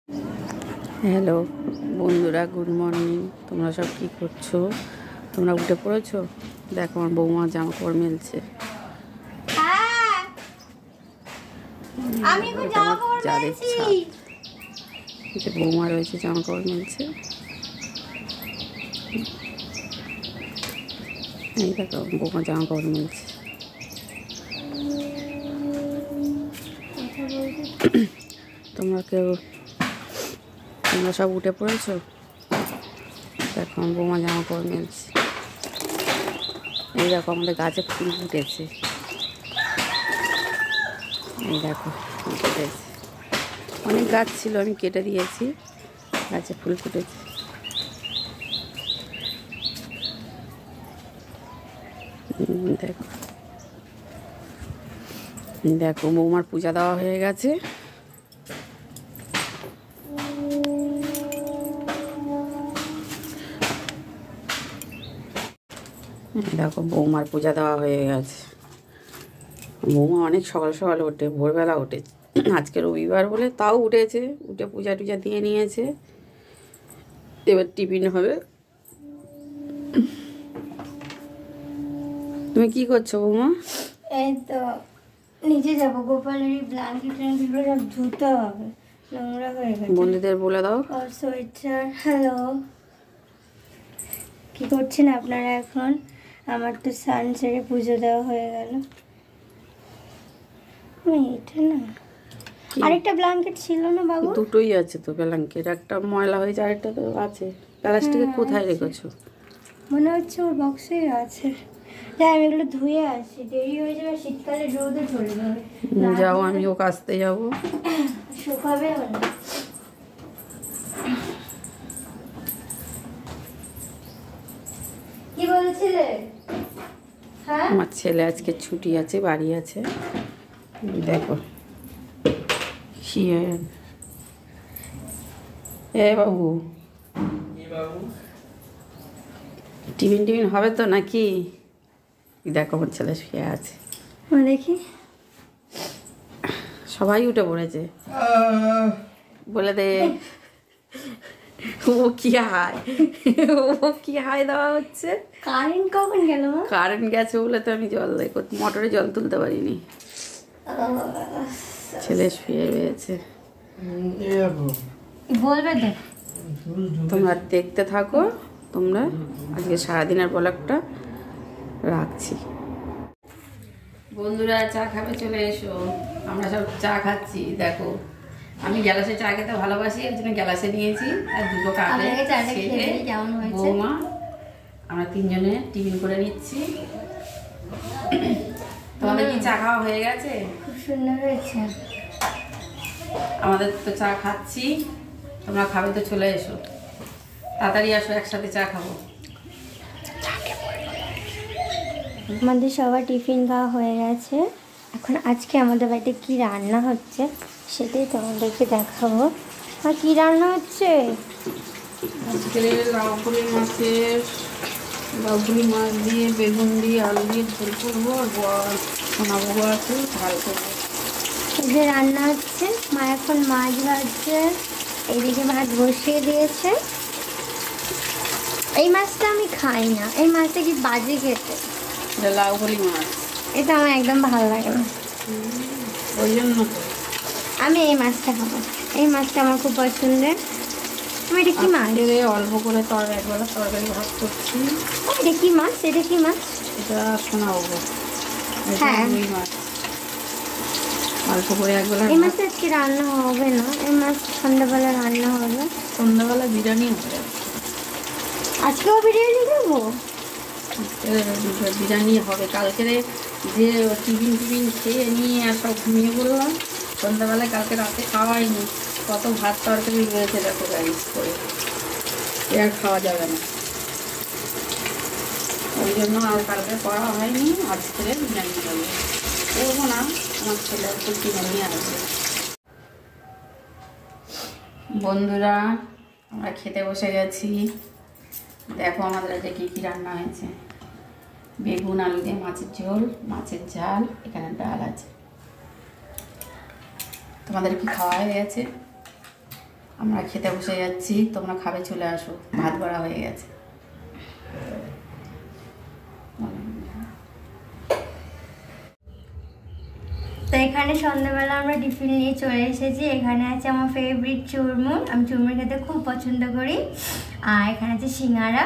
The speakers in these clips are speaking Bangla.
হ্যালো বন্ধুরা, গুড মর্নিং। তোমরা সব কি করছো? তোমরা উঠে পড়েছো? দেখো আমার বৌমা জামা কাপড় মেলছে। যাদের ছাদ, যে বৌমা রয়েছে জামা কাপড় মেলছে। এই দেখো বৌমা জামা কাপড় মেলছে। তোমরা সব উঠে পড়েছো? দেখো আমার বৌমা জামা কাপড় মেলছে। এই দেখো আমাদের গাছে ফুল ফুটেছে। এই দেখো ফুল ফুটেছে। অনেক গাছ ছিল, আমি কেটে দিয়েছি, গাছে ফুল ফুটেছে। দেখো দেখো বৌমার পূজা দেওয়া হয়ে গেছে। দেখো বৌমার পূজা দেওয়া হয়ে গেছে। বৌমা অনেক সকাল সকাল ওঠে, ভোরবেলা ওঠে। আজকে রবিবার বলে তাও উঠেছে, উঠে পূজা টুজা দিয়ে নিয়েছে। এবার টিফিন হবে। তুমি কি করছো বৌমা? এই তো নিচে যাবো, গোপালের ব্ল্যাঙ্কেট ট্যাঙ্কেটগুলো সব ধুতে হবে, নোংরা হয়ে গেছে। বন্ধুদের বলে দাও। সোয়েটার। হ্যালো, কি করছেন আপনারা এখন? আমার তো স্নান সেরে পুজো দেওয়া হয়ে গেল। এটা না, আরেকটা ব্ল্যাঙ্কেট ছিল না বাবু? দুটোই আছে তো ব্ল্যাঙ্কেট, একটা ময়লা হয়েছে আরেকটা তো আছে। প্লাস্টিকে কোথায় রেখেছো? মনে হচ্ছে ওর বক্সেই আছে। যাই আমি এগুলো ধুয়ে আসি, দেরি হয়ে যাবে, শীতকালে রোদে চলে যাবে। যাও, আমিও কাচতে যাবো। শুকাবে না। কি বলছিলে? হ্যাঁ, আমার ছেলে আজকে ছুটি আছে, বাড়ি আছে। দেখো এ বাবু, টিফিন টিফিন হবে তো নাকি? দেখো আমার ছেলে শুয়ে আছে। দেখি সবাই উঠে পড়েছে। বলে দে ও কি হাই, ও কি হাই দেওয়া হচ্ছে। কারেন্ট কখন গেল? কারেন্ট গেছে বলে তো আমি জল মোটরে জল তুলতে পারিনি। ছেলে শুয়ে রয়েছে। বলবে তো, তোমরা দেখতে থাকো। তোমরা আজকে সারাদিনের ব্লগটা রাখছি। বন্ধুরা চা খাবে, চলে এসো। আমরা সব চা খাচ্ছি। দেখো আমি গ্যালাসে চা খেতে ভালোবাসি, এর জন্য গ্যালাসে নিয়েছি। আর দুটো কাপে বৌমা আমরা তিনজনে টিফিন করে নিচ্ছি। তোমাদের কি চা খাওয়া হয়ে গেছে? খুব সুন্দর হয়েছে। আমাদের তো চা খাচ্ছি, তোমরা খাবে তো চলে এসো, তাড়াতাড়ি আসো, একসাথে চা খাবো। আমাদের সবার টিফিন খাওয়া হয়ে গেছে। এখন আজকে আমাদের বাড়িতে কি রান্না হচ্ছে সেটাই তোমাদেরকে দেখাবো। আর কি রান্না হচ্ছে? আজকে লাউপুরি মাছ দিয়ে বেগুন দিয়ে আলু দিয়ে ঝোল করবো। আর সোনা বাবু আছে, ঝাল করবো। এই যে রান্না হচ্ছে, মা এখন মাছ ভাজছে, এইদিকে ভাত বসিয়ে দিয়েছে। এই মাছটা আমি খাই না, এই মাছটা কি বাজে খেতে। এটা লাউপুরি মাছ, এটা আমার একদম ভালো লাগে না, ওই জন্য তো আমি এই মাছটা খাবো। এই মাছটা আমার খুব পছন্দের। আমি এটা কি মাছ? অল্প করে একবেলা তরকারি ভাত করছি। এটা কি মাছ? এটা কি মাছ? এটা সোনা বাবু। হ্যাঁ, রুই মাছ অল্প করে একবেলা। এই মাছ আজকে রান্না হবে না, এই মাছ সন্ধ্যাবেলা রান্না হবে। সন্ধ্যাবেলা বিরিয়ানি হবে। আজকেও বিরিয়ানি দেবো? বিরিয়ানি হবে। কালকে যে টিফিন খেয়ে নিয়ে আর সব ঘুমিয়ে পড়লাম, সন্ধ্যাবেলায় কালকে রাতে খাওয়াইনি। কত ভাত তরকারি রয়েছে দেখো রাইস করে, আর খাওয়া যাবে না। ওই জন্য আর কালকে করা হয়নি। আজকে বিরিয়ানি হবে, করবো না। আমার ছেলে একটু কিনে নিয়ে আসবে। বন্ধুরা আমরা খেতে বসে গেছি। দেখো আমাদের আজকে কী কী রান্না হয়েছে। বেগুন আলু দিয়ে মাছের ঝোল, মাছের ঝাল, এখানে ডাল আছে। তোমাদের কি খাওয়া হয়ে গেছে? আমরা খেতে বসে যাচ্ছি, তোমরা খাবে চলে আসো, ভাত বাড়া হয়ে গেছে। তো এখানে সন্ধ্যাবেলা আমরা টিফিন নিয়ে চলে এসেছি। এখানে আছে আমার ফেভারিট চুরমুর, আমি চুরমুর খেতে খুব পছন্দ করি। আর এখানে আছে সিঙ্গারা।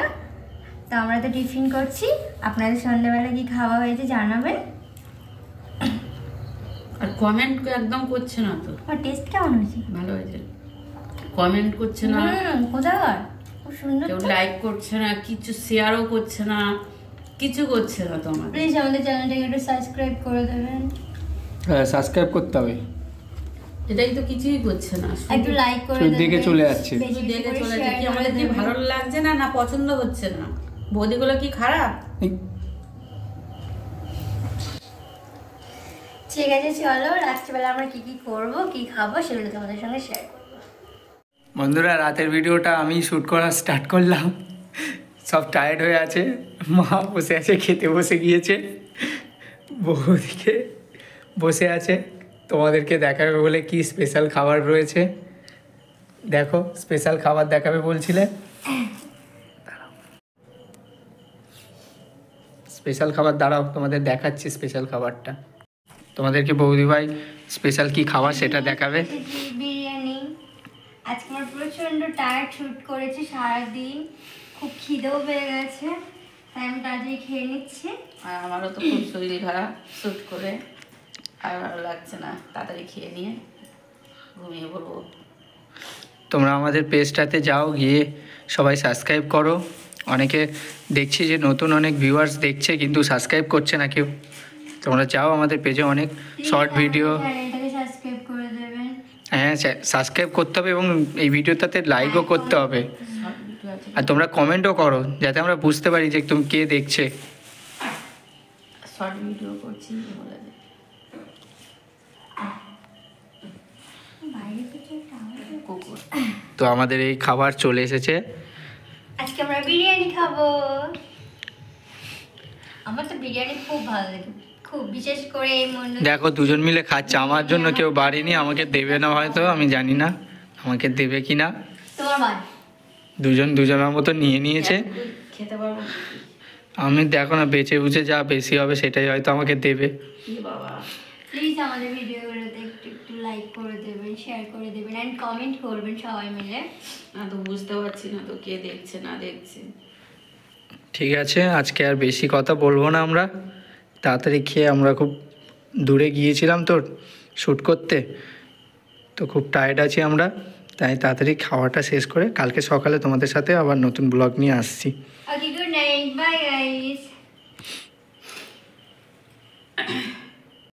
তো আমরা তো টিফিন করছি, আপনাদের সন্ধ্যাবেলা কি খাওয়া হয়েছে জানাবেন। আর কমেন্ট একদম করছে না তো। আর টেস্ট কেমন হয়েছে? ভালো হয়েছে, কমেন্ট করছে না, কোথাকার খুব সুন্দর। কেউ লাইক করছে না, কিছু শেয়ারও করছে না, কিছু করছে না। তোমার প্লিজ আমাদের চ্যানেলটাকে একটু সাবস্ক্রাইব করে দেবেন। হ্যাঁ, সাবস্ক্রাইব করতে হবে। এটাই তো কিছুই করছে না, একটু লাইক করে শুধু দেবেন, দেখে চলে যাচ্ছে। বেশি বেশি দেখে করে চলে share যাচ্ছে। কি করে আমাদের কি দেবেন। ভালো লাগছে না, না পছন্দ হচ্ছে না? বৌদিগুলো কি খারাপ? ঠিক আছে, চলো রাত্রিবেলা আমরা কি কি করব, কি খাবো সেগুলো তোমাদের সঙ্গে শেয়ার করবো। বন্ধুরা, রাতের ভিডিওটা আমি শ্যুট করা স্টার্ট করলাম। সব টায়ার্ড হয়ে আছে, মা বসে আছে, খেতে বসে গিয়েছে, বৌদিকে বসে আছে। তোমাদেরকে দেখাবে বলে কি স্পেশাল খাবার রয়েছে, দেখো। স্পেশাল খাবার দেখাবে বলছিলে, স্পেশাল খাবার দাঁড়াও, তোমাদের দেখাচ্ছি স্পেশাল খাবারটা। তোমাদেরকে বৌদি ভাই স্পেশাল কি খাবার সেটা দেখাবে। বিরিয়ানি। আজকে আমার প্রচন্ড টায়ার্ড, শুট করেছি সারাদিন, খুব খিদেও পেয়ে গেছে, তাই আমি তাড়াতাড়ি খেয়ে নিচ্ছি। আর আমারও তো খুব শরীর খারাপ, শ্যুট করে আর ভালো লাগছে না, তাড়াতাড়ি খেয়ে নিয়ে ঘুমিয়ে পড়বো। তোমরা আমাদের পেজটাতে যাও, গিয়ে সবাই সাবস্ক্রাইব করো। অনেকে দেখছি যে নতুন অনেক ভিউয়ার্স দেখছে, কিন্তু সাবস্ক্রাইব করছে না কেউ। তোমরা যাও আমাদের পেজে, অনেক শর্ট ভিডিও। চ্যানেলটাকে সাবস্ক্রাইব করে দেবেন। হ্যাঁ, সাবস্ক্রাইব করতে হবে এবং এই ভিডিওটাতে লাইকও করতে হবে। শর্ট ভিডিও আছে, আর তোমরা কমেন্টও করো, যাতে আমরা বুঝতে পারি যে তুমি কে দেখছে। শর্ট ভিডিও করছি বলে দে। বাইরে থেকে একটা আওয়াজ। কুকুর। তো আমাদের এই খাবার চলে এসেছে। আজকে আমরা বিরিয়ানি খাবো। আমার তো বিরিয়ানি খুব ভালো লাগে, খুব, বিশেষ করে এই মন্ডল। দেখো, দুজন মিলে খাচ্ছে। আমার জন্য কেউ বাড়িনি, আমাকে দেবে না হয়তো, আমি জানি না আমাকে দেবে কি না। তোমার বাড়ি দুজন দুজনের মতো নিয়ে নিয়েছে। খেতে পারবো না। আমি দেখো না, বেঁচে বুঝে যা বেশি হবে সেটাই হয়তো আমাকে দেবে। কি বাবা, প্লিজ আমাদের ভিডিওগুলোতে একটু একটু লাইক করে দেবেন, শেয়ার করে দেবেন অ্যান্ড কমেন্ট করবেন সবাই মিলে। না তো বুঝতে পারছি না তো কে দেখছে না দেখছে। ঠিক আছে, আজকে আর বেশি কথা বলবো না। আমরা তাড়াতাড়ি খেয়ে, আমরা খুব দূরে গিয়েছিলাম তো শ্যুট করতে, তো খুব টায়ার্ড আছি আমরা, তাই তাড়াতাড়ি খাওয়াটা শেষ করে কালকে সকালে তোমাদের সাথে আবার নতুন ব্লগ নিয়ে আসছি। ওকে, গুড নাইট, বাই গাইস।